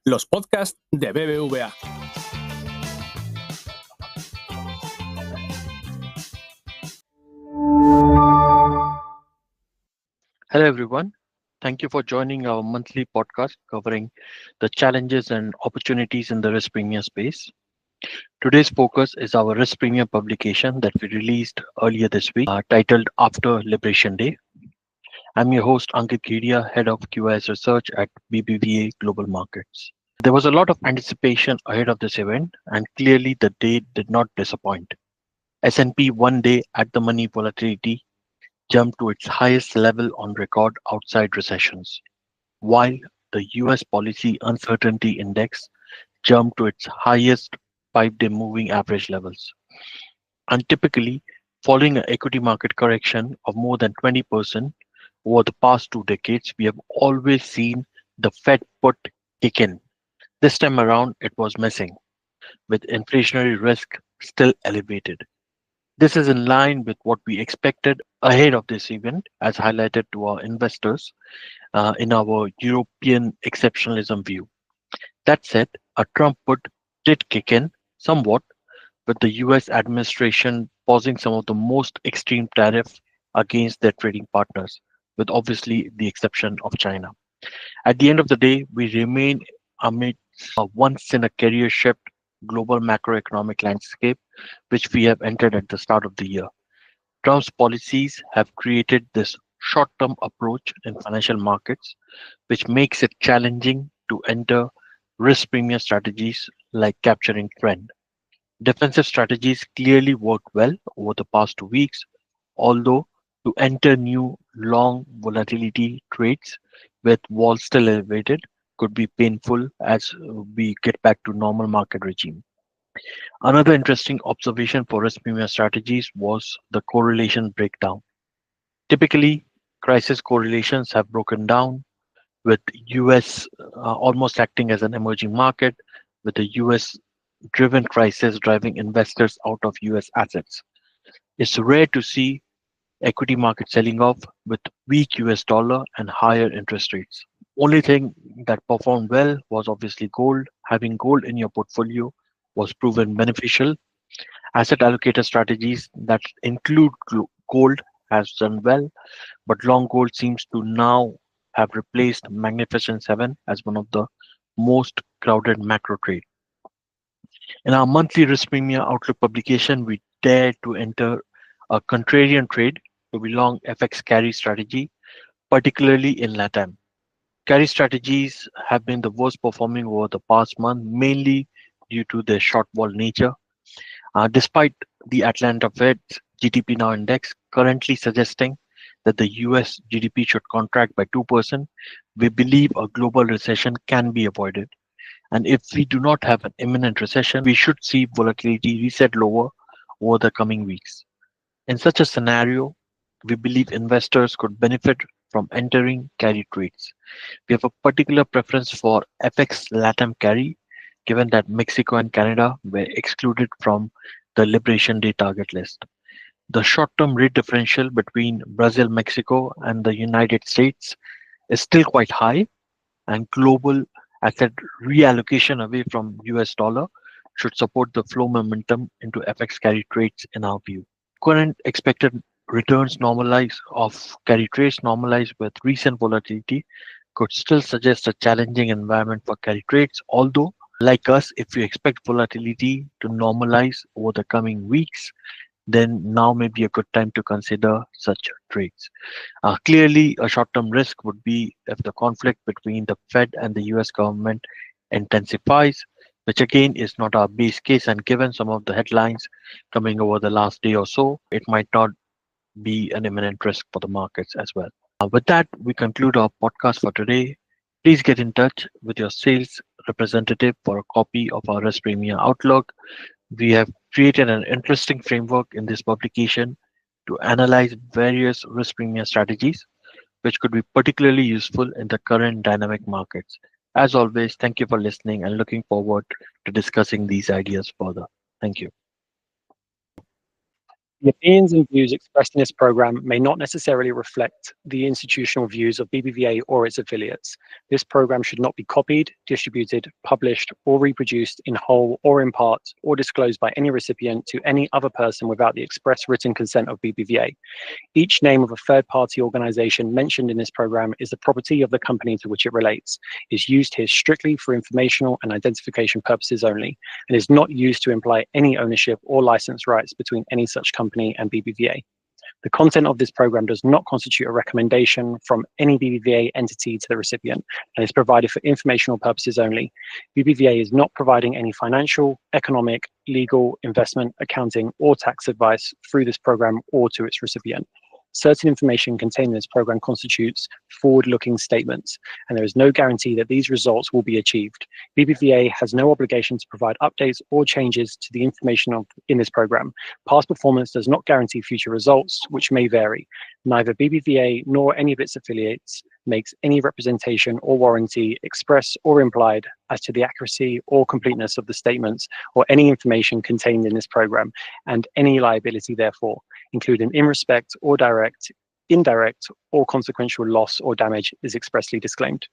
los podcasts de BBVA. Hello, everyone. Thank you for joining our monthly podcast covering the challenges and opportunities in the risk premium space. Today's focus is our risk premium publication that we released earlier this week, titled After Liberation Day. I'm your host, Ankit Kedia, Head of QIS Research at BBVA Global Markets. There was a lot of anticipation ahead of this event, and clearly the day did not disappoint. S&P one day at the money volatility jumped to its highest level on record outside recessions, while the US policy uncertainty index jumped to its highest 5-day moving average levels. And typically, following an equity market correction of more than 20% over the past 2 decades, we have always seen the Fed put kick in. This time around, it was missing, with inflationary risk still elevated. This is in line with what we expected ahead of this event, as highlighted to our investors in our European exceptionalism view. That said, a Trump put did kick in somewhat, with the US administration pausing some of the most extreme tariffs against their trading partners, with obviously the exception of China. At the end of the day, we remain amid a once in a career shift global macroeconomic landscape, which we have entered at the start of the year. Trump's policies have created this short term approach in financial markets, which makes it challenging to enter risk premium strategies like capturing trend. Defensive strategies clearly worked well over the past 2 weeks, although to enter new long volatility trades with vol still elevated could be painful as we get back to normal market regime. Another interesting observation for risk premium strategies was the correlation breakdown. Typically, crisis correlations have broken down with US almost acting as an emerging market, with the US driven crisis driving investors out of US assets. It's rare to see equity market selling off with weak US dollar and higher interest rates. Only thing that performed well was obviously gold. Having gold in your portfolio was proven beneficial. Asset allocator strategies that include gold has done well, but long gold seems to now have replaced Magnificent Seven as one of the most crowded macro trade. In our monthly risk premium outlook publication, we dare to enter a contrarian trade to be long FX carry strategy, particularly in LATAM. Carry strategies have been the worst performing over the past month, mainly due to their short vol nature. Despite the Atlanta Fed's GDP Now index currently suggesting that the US GDP should contract by 2%, we believe a global recession can be avoided. And if we do not have an imminent recession, we should see volatility reset lower over the coming weeks. In such a scenario, we believe investors could benefit from entering carry trades. We have a particular preference for FX LATAM carry, given that Mexico and Canada were excluded from the Liberation Day target list. The short term rate differential between Brazil, Mexico, and the United States is still quite high, and global asset reallocation away from US dollar should support the flow momentum into FX carry trades in our view. Current expected returns normalize of carry trades normalize with recent volatility could still suggest a challenging environment for carry trades, although like us, if you expect volatility to normalize over the coming weeks, then now may be a good time to consider such trades. Clearly, a short term risk would be if the conflict between the Fed and the US government intensifies, which again is not our base case. And given some of the headlines coming over the last day or so, it might not be an imminent risk for the markets as well. With that, we conclude our podcast for today. Please get in touch with your sales representative for a copy of our risk premium outlook. We have created an interesting framework in this publication to analyze various risk premium strategies, which could be particularly useful in the current dynamic markets. As always, thank you for listening and looking forward to discussing these ideas further. Thank you. The opinions and views expressed in this program may not necessarily reflect the institutional views of BBVA or its affiliates. This program should not be copied, distributed, published, or reproduced in whole or in part, or disclosed by any recipient to any other person without the express written consent of BBVA. Each name of a third-party organization mentioned in this program is the property of the company to which it relates, is used here strictly for informational and identification purposes only, and is not used to imply any ownership or license rights between any such company and BBVA. The content of this program does not constitute a recommendation from any BBVA entity to the recipient and is provided for informational purposes only. BBVA is not providing any financial, economic, legal, investment, accounting, or tax advice through this program or to its recipient. Certain information contained in this program constitutes forward-looking statements, and there is no guarantee that these results will be achieved. BBVA has no obligation to provide updates or changes to the information in this program. Past performance does not guarantee future results, which may vary. Neither BBVA nor any of its affiliates makes any representation or warranty, express or implied, as to the accuracy or completeness of the statements or any information contained in this program, and any liability therefore, including in respect or direct, indirect, or consequential loss or damage, is expressly disclaimed.